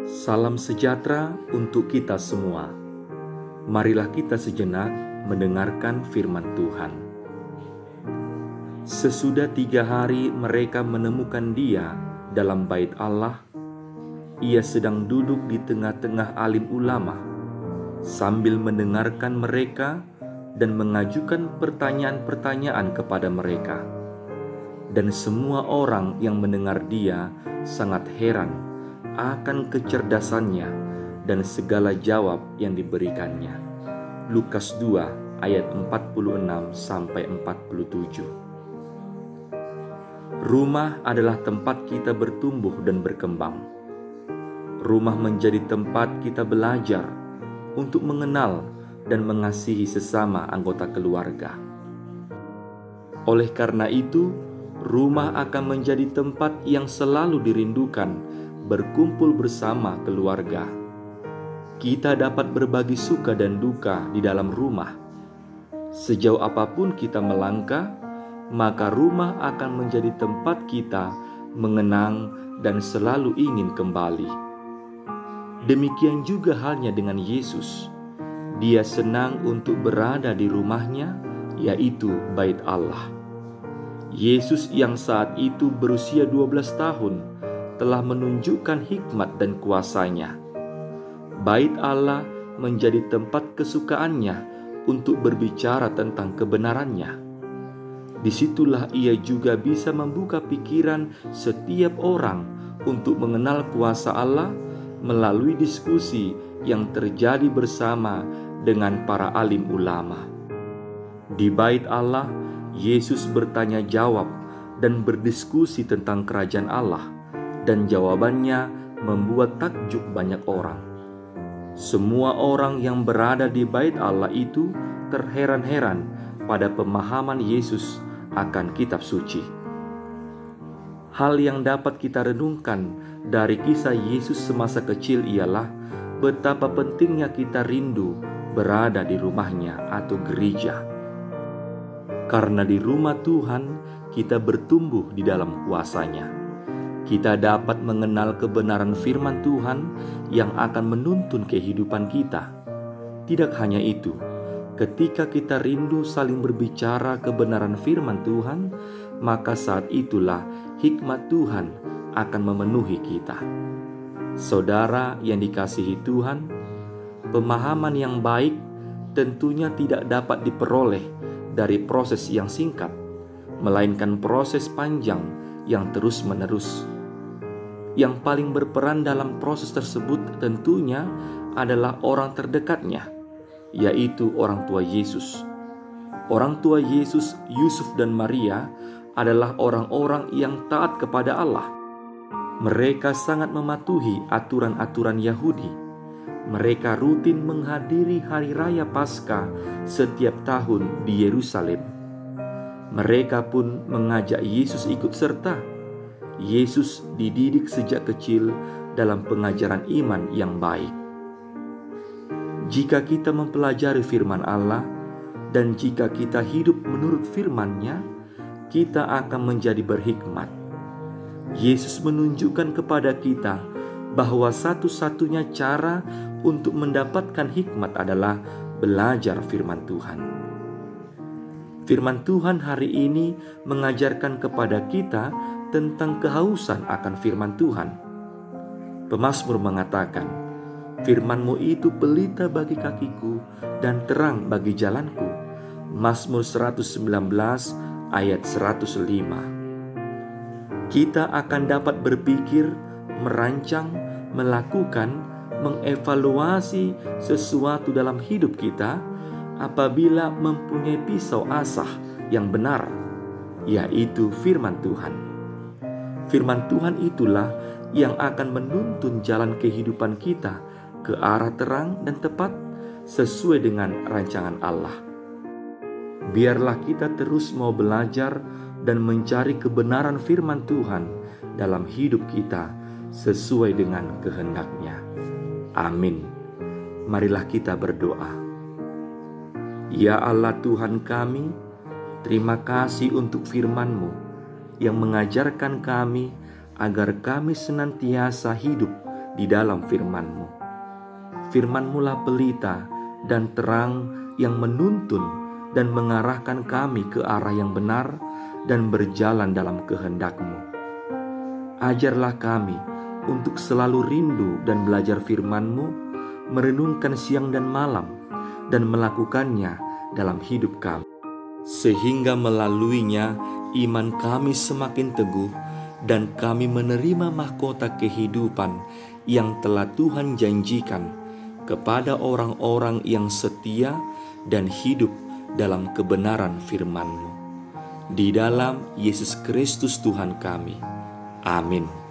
Salam sejahtera untuk kita semua. Marilah kita sejenak mendengarkan firman Tuhan. Sesudah 3 hari mereka menemukan Dia dalam bait Allah. Ia sedang duduk di tengah-tengah alim ulama sambil mendengarkan mereka dan mengajukan pertanyaan-pertanyaan kepada mereka. Dan semua orang yang mendengar Dia sangat heran akan kecerdasannya dan segala jawab yang diberikannya. Lukas 2 ayat 46 sampai 47. Rumah adalah tempat kita bertumbuh dan berkembang. Rumah menjadi tempat kita belajar untuk mengenal dan mengasihi sesama anggota keluarga. Oleh karena itu, rumah akan menjadi tempat yang selalu dirindukan berkumpul bersama keluarga. Kita dapat berbagi suka dan duka di dalam rumah. Sejauh apapun kita melangkah, maka rumah akan menjadi tempat kita mengenang dan selalu ingin kembali. Demikian juga halnya dengan Yesus. Dia senang untuk berada di rumahnya, yaitu bait Allah. Yesus yang saat itu berusia 12 tahun telah menunjukkan hikmat dan kuasanya. Bait Allah menjadi tempat kesukaannya untuk berbicara tentang kebenarannya. Disitulah ia juga bisa membuka pikiran setiap orang untuk mengenal kuasa Allah melalui diskusi yang terjadi bersama dengan para alim ulama. Di bait Allah, Yesus bertanya jawab dan berdiskusi tentang kerajaan Allah, dan jawabannya membuat takjub banyak orang. Semua orang yang berada di bait Allah itu terheran-heran pada pemahaman Yesus akan kitab suci. Hal yang dapat kita renungkan dari kisah Yesus semasa kecil ialah betapa pentingnya kita rindu berada di rumahnya atau gereja. Karena di rumah Tuhan kita bertumbuh di dalam kuasa-Nya. Kita dapat mengenal kebenaran firman Tuhan yang akan menuntun kehidupan kita. Tidak hanya itu, ketika kita rindu saling berbicara kebenaran firman Tuhan, maka saat itulah hikmat Tuhan akan memenuhi kita. Saudara yang dikasihi Tuhan, pemahaman yang baik tentunya tidak dapat diperoleh dari proses yang singkat, melainkan proses panjang yang terus-menerus. Yang paling berperan dalam proses tersebut tentunya adalah orang terdekatnya, yaitu orang tua Yesus. Orang tua Yesus, Yusuf dan Maria, adalah orang-orang yang taat kepada Allah. Mereka sangat mematuhi aturan-aturan Yahudi. Mereka rutin menghadiri hari raya Paskah setiap tahun di Yerusalem. Mereka pun mengajak Yesus ikut serta. Yesus dididik sejak kecil dalam pengajaran iman yang baik. Jika kita mempelajari firman Allah dan jika kita hidup menurut firman-Nya, kita akan menjadi berhikmat. Yesus menunjukkan kepada kita bahwa satu-satunya cara untuk mendapatkan hikmat adalah belajar firman Tuhan. Firman Tuhan hari ini mengajarkan kepada kita tentang kehausan akan firman Tuhan. Pemazmur mengatakan, "Firman-Mu itu pelita bagi kakiku dan terang bagi jalanku." Mazmur 119 ayat 105. Kita akan dapat berpikir, merancang, melakukan, mengevaluasi sesuatu dalam hidup kita apabila mempunyai pisau asah yang benar, yaitu firman Tuhan. Firman Tuhan itulah yang akan menuntun jalan kehidupan kita ke arah terang dan tepat sesuai dengan rancangan Allah. Biarlah kita terus mau belajar dan mencari kebenaran firman Tuhan dalam hidup kita sesuai dengan kehendak-Nya. Amin. Marilah kita berdoa. Ya Allah Tuhan kami, terima kasih untuk firman-Mu yang mengajarkan kami agar kami senantiasa hidup di dalam firman-Mu. Firman-Mu lah pelita dan terang yang menuntun dan mengarahkan kami ke arah yang benar dan berjalan dalam kehendak-Mu. Ajarlah kami untuk selalu rindu dan belajar firman-Mu, merenungkan siang dan malam, dan melakukannya dalam hidup kami. Sehingga melaluinya iman kami semakin teguh dan kami menerima mahkota kehidupan yang telah Tuhan janjikan kepada orang-orang yang setia dan hidup dalam kebenaran firman-Mu. Di dalam Yesus Kristus Tuhan kami. Amin.